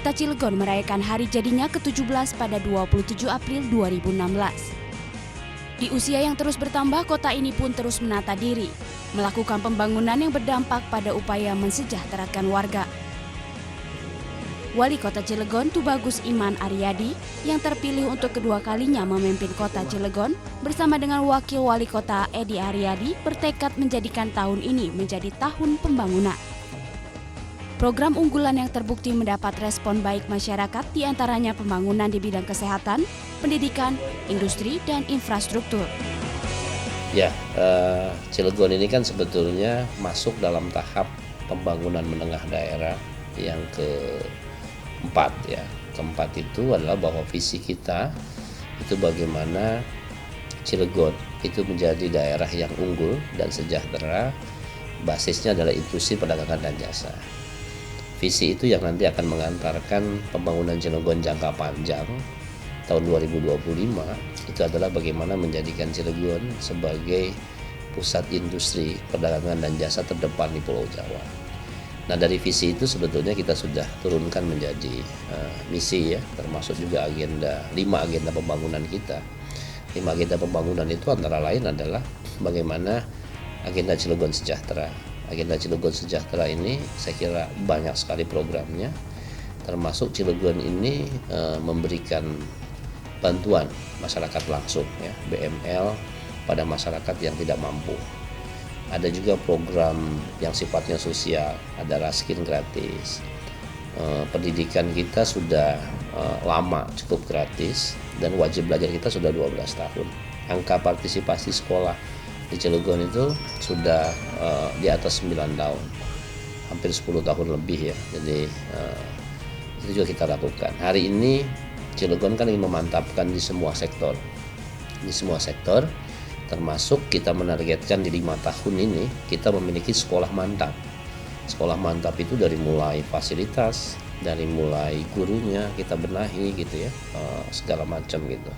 Kota Cilegon merayakan hari jadinya ke-17 pada 27 April 2016. Di usia yang terus bertambah, kota ini pun terus menata diri, melakukan pembangunan yang berdampak pada upaya mensejahterakan warga. Wali Kota Cilegon Tubagus Iman Aryadi yang terpilih untuk kedua kalinya memimpin Kota Cilegon bersama dengan Wakil Wali Kota Edi Aryadi bertekad menjadikan tahun ini menjadi tahun pembangunan. Program unggulan yang terbukti mendapat respon baik masyarakat, diantaranya pembangunan di bidang kesehatan, pendidikan, industri, dan infrastruktur. Ya, Cilegon ini kan sebetulnya masuk dalam tahap pembangunan menengah daerah yang keempat ya. Keempat itu adalah bahwa visi kita itu bagaimana Cilegon itu menjadi daerah yang unggul dan sejahtera, basisnya adalah inklusi perdagangan dan jasa. Visi itu yang nanti akan mengantarkan pembangunan Cilegon jangka panjang tahun 2025 itu adalah bagaimana menjadikan Cilegon sebagai pusat industri perdagangan dan jasa terdepan di Pulau Jawa. Nah, dari visi itu sebetulnya kita sudah turunkan menjadi misi ya, termasuk juga agenda 5 agenda pembangunan kita. 5 agenda pembangunan itu antara lain adalah bagaimana agenda Cilegon sejahtera. Agenda Cilegon sejahtera ini saya kira banyak sekali programnya, termasuk Cilegon ini memberikan bantuan masyarakat langsung ya, BML pada masyarakat yang tidak mampu. Ada juga program yang sifatnya sosial, ada raskin gratis. Pendidikan kita sudah lama cukup gratis dan wajib belajar kita sudah 12 tahun. Angka partisipasi sekolah di Cilegon itu sudah di atas 9 tahun, hampir 10 tahun lebih ya. Jadi itu juga kita lakukan. Hari ini Cilegon kan ingin memantapkan di semua sektor. Di semua sektor, termasuk kita menargetkan di 5 tahun ini kita memiliki sekolah mantap. Sekolah mantap itu dari mulai fasilitas, dari mulai gurunya kita benahi gitu ya, segala macam gitu.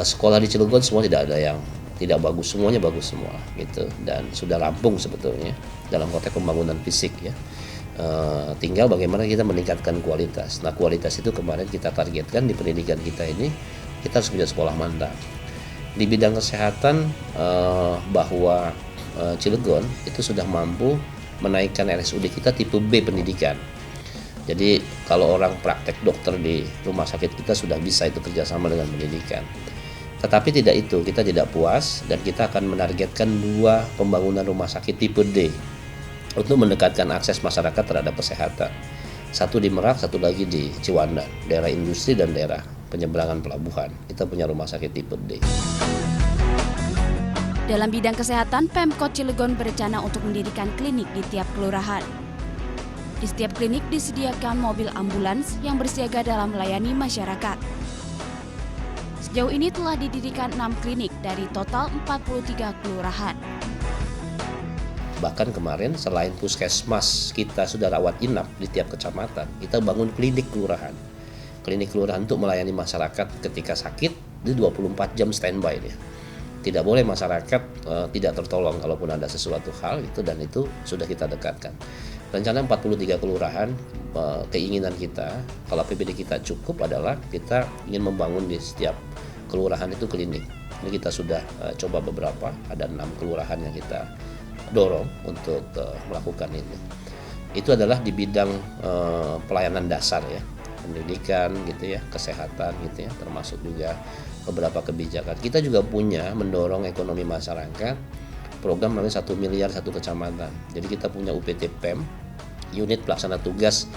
Sekolah di Cilegon semua tidak ada yang tidak bagus, semuanya bagus semua gitu, dan sudah rampung sebetulnya dalam konteks pembangunan fisik ya. Tinggal bagaimana kita meningkatkan kualitas. Nah, kualitas itu kemarin kita targetkan di pendidikan kita ini, kita harus punya sekolah mantap. Di bidang kesehatan, bahwa Cilegon itu sudah mampu menaikkan RSUD kita tipe B pendidikan. Jadi kalau orang praktek dokter di rumah sakit kita sudah bisa itu kerjasama dengan pendidikan. Tetapi tidak itu, kita tidak puas dan kita akan menargetkan 2 pembangunan rumah sakit tipe D untuk mendekatkan akses masyarakat terhadap kesehatan. Satu di Merak, satu lagi di Ciwandan, daerah industri dan daerah penyeberangan pelabuhan. Kita punya rumah sakit tipe D. Dalam bidang kesehatan, Pemkot Cilegon berencana untuk mendirikan klinik di tiap kelurahan. Di setiap klinik disediakan mobil ambulans yang bersiaga dalam melayani masyarakat. Sejauh ini telah didirikan 6 klinik dari total 43 kelurahan. Bahkan kemarin selain puskesmas kita sudah rawat inap di tiap kecamatan, kita bangun klinik kelurahan. Klinik kelurahan untuk melayani masyarakat ketika sakit di 24 jam standby dia. Tidak boleh masyarakat tidak tertolong kalaupun ada sesuatu hal itu, dan itu sudah kita dekatkan. Rencana 43 kelurahan, keinginan kita kalau APBD kita cukup adalah kita ingin membangun di setiap kelurahan itu klinik. Ini kita sudah coba beberapa, ada 6 kelurahan yang kita dorong untuk melakukan ini. Itu adalah di bidang pelayanan dasar ya, pendidikan gitu ya, kesehatan gitu ya, termasuk juga beberapa kebijakan. Kita juga punya mendorong ekonomi masyarakat, program namanya 1 miliar 1 kecamatan. Jadi kita punya UPT-PEM, unit pelaksana tugas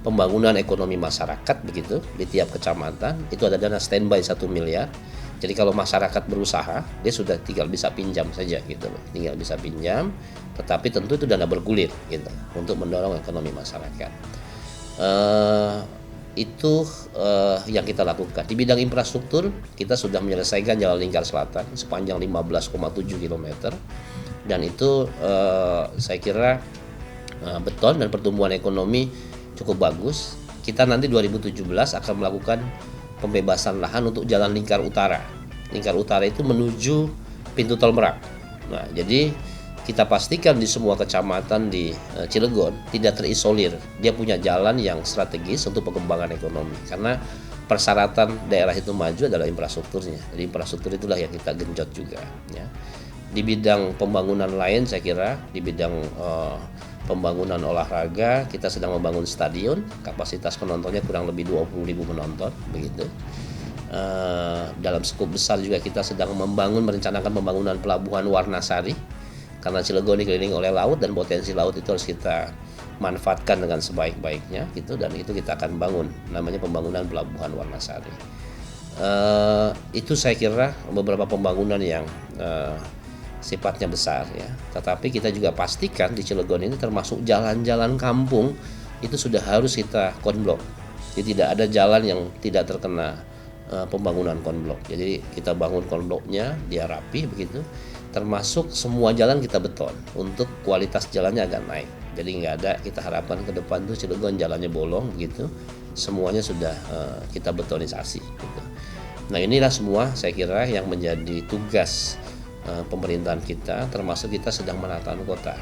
pembangunan ekonomi masyarakat begitu, di tiap kecamatan itu ada dana standby 1 miliar. Jadi kalau masyarakat berusaha, dia sudah tinggal bisa pinjam saja gitu loh. Tinggal bisa pinjam, tetapi tentu itu dana bergulir gitu untuk mendorong ekonomi masyarakat. Itu yang kita lakukan. Di bidang infrastruktur, kita sudah menyelesaikan Jalan Lingkar Selatan sepanjang 15,7 km. Dan itu saya kira beton dan pertumbuhan ekonomi cukup bagus. Kita nanti 2017 akan melakukan pembebasan lahan untuk Jalan Lingkar Utara. Lingkar Utara itu menuju pintu tol Merak. Nah, jadi kita pastikan di semua kecamatan di Cilegon tidak terisolir. Dia punya jalan yang strategis untuk pengembangan ekonomi. Karena persyaratan daerah itu maju adalah infrastrukturnya. Jadi infrastruktur itulah yang kita genjot juga. Ya. Di bidang pembangunan lain saya kira, di bidang pembangunan olahraga, kita sedang membangun stadion. Kapasitas penontonnya kurang lebih 20.000 penonton, begitu. Dalam skop besar juga kita sedang merencanakan pembangunan pelabuhan Warnasari. Karena Cilegon dikelilingi oleh laut dan potensi laut itu harus kita manfaatkan dengan sebaik-baiknya gitu, dan itu kita akan bangun, namanya pembangunan pelabuhan Warnasari. Itu saya kira beberapa pembangunan yang sifatnya besar ya. Tetapi kita juga pastikan di Cilegon ini termasuk jalan-jalan kampung itu sudah harus kita konblok. Jadi tidak ada jalan yang tidak terkena pembangunan konblok. Jadi kita bangun konbloknya, dia rapi begitu. Termasuk semua jalan kita beton untuk kualitas jalannya agak naik. Jadi nggak ada, kita harapkan ke depan tuh Cilegon jalannya bolong gitu, semuanya sudah kita betonisasi gitu. Nah inilah semua saya kira yang menjadi tugas pemerintahan kita, termasuk kita sedang menataan kota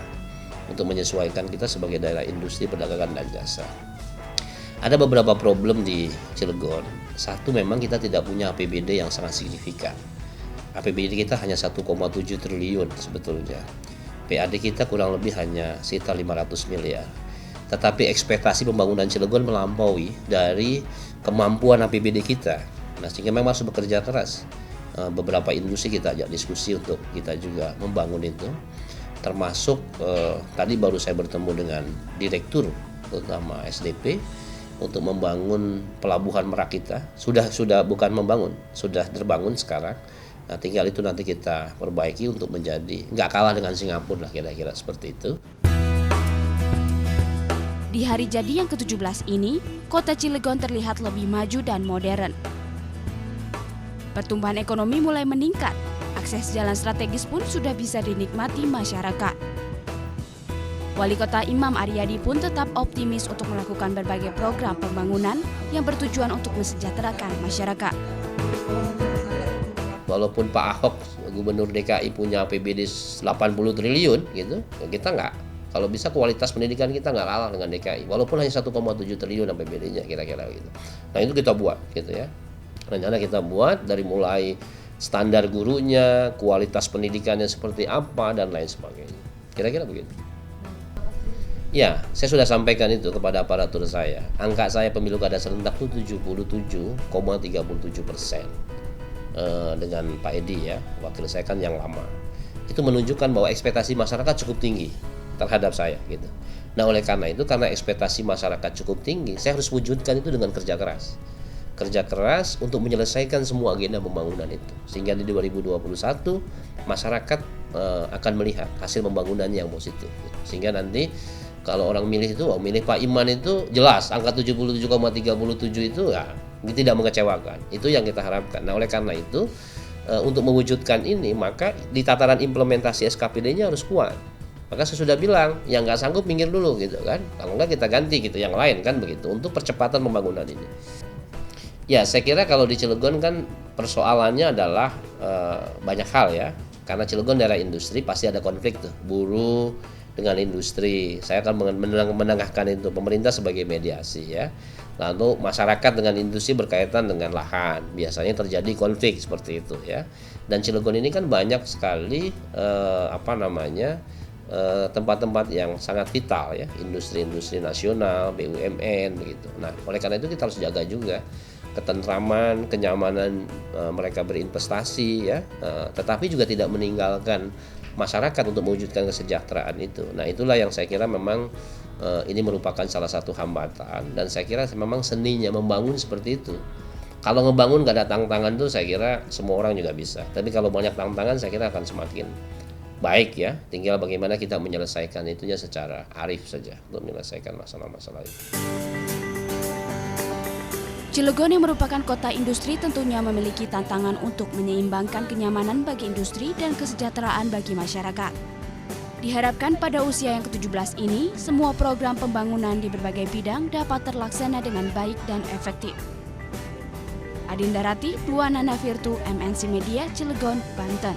untuk menyesuaikan kita sebagai daerah industri perdagangan dan jasa. Ada beberapa problem di Cilegon. Satu, memang kita tidak punya APBD yang sangat signifikan. APBD kita hanya 1,7 triliun sebetulnya. PAD kita kurang lebih hanya sekitar 500 miliar. Tetapi ekspektasi pembangunan Cilegon melampaui dari kemampuan APBD kita. Nah, sehingga memang harus bekerja keras. Beberapa industri kita ajak diskusi untuk kita juga membangun itu. Termasuk tadi baru saya bertemu dengan direktur utama SDP untuk membangun pelabuhan Merak kita. Sudah bukan membangun, sudah terbangun sekarang. Nah, tinggal itu nanti kita perbaiki untuk menjadi nggak kalah dengan Singapura lah, kira-kira seperti itu. Di hari jadi yang ke-17 ini, kota Cilegon terlihat lebih maju dan modern. Pertumbuhan ekonomi mulai meningkat, akses jalan strategis pun sudah bisa dinikmati masyarakat. Wali Kota Imam Aryadi pun tetap optimis untuk melakukan berbagai program pembangunan yang bertujuan untuk mensejahterakan masyarakat. Walaupun Pak Ahok, Gubernur DKI punya APBD 80 triliun gitu, kita nggak. Kalau bisa kualitas pendidikan kita nggak kalah dengan DKI. Walaupun hanya 1,7 triliun APBD-nya kira-kira gitu. Nah itu kita buat gitu ya. Rencana kita buat dari mulai standar gurunya, kualitas pendidikannya seperti apa, dan lain sebagainya. Kira-kira begitu. Ya, saya sudah sampaikan itu kepada aparatur saya. Angka saya pemilu kada serentak itu 77,37%. Dengan Pak Edi ya, wakil saya kan yang lama. Itu menunjukkan bahwa ekspektasi masyarakat cukup tinggi terhadap saya gitu. Nah oleh karena itu, karena ekspektasi masyarakat cukup tinggi, saya harus wujudkan itu dengan kerja keras. Kerja keras untuk menyelesaikan semua agenda pembangunan itu. Sehingga di 2021 masyarakat akan melihat hasil pembangunan yang positif. Sehingga nanti kalau orang milih itu, milih Pak Iman itu jelas angka 77,37 itu ya tidak mengecewakan. Itu yang kita harapkan. Nah oleh karena itu untuk mewujudkan ini, maka di tataran implementasi SKPD-nya harus kuat. Maka saya sudah bilang, yang nggak sanggup minggir dulu gitu kan. Kalau nggak kita ganti gitu, yang lain kan begitu, untuk percepatan pembangunan ini. Ya saya kira kalau di Cilegon kan persoalannya adalah banyak hal ya. Karena Cilegon daerah industri pasti ada konflik tuh, buruh dengan industri. Saya akan menengahkan itu, pemerintah sebagai mediasi ya. Lalu masyarakat dengan industri berkaitan dengan lahan, biasanya terjadi konflik seperti itu ya. Dan Cilegon ini kan banyak sekali tempat-tempat yang sangat vital ya, industri-industri nasional, BUMN begitu. Nah oleh karena itu kita harus jaga juga ketentraman, kenyamanan mereka berinvestasi ya, tetapi juga tidak meninggalkan masyarakat untuk mewujudkan kesejahteraan itu. Nah itulah yang saya kira memang ini merupakan salah satu hambatan, dan saya kira memang seninya membangun seperti itu. Kalau ngebangun gak ada tantangan tuh saya kira semua orang juga bisa, tapi kalau banyak tantangan saya kira akan semakin baik ya. Tinggal bagaimana kita menyelesaikan itunya secara arif saja untuk menyelesaikan masalah-masalah itu. Cilegon yang merupakan kota industri tentunya memiliki tantangan untuk menyeimbangkan kenyamanan bagi industri dan kesejahteraan bagi masyarakat. Diharapkan pada usia yang ke-17 ini, semua program pembangunan di berbagai bidang dapat terlaksana dengan baik dan efektif. Adinda Rati, Luana Nafirtu, MNC Media, Cilegon, Banten.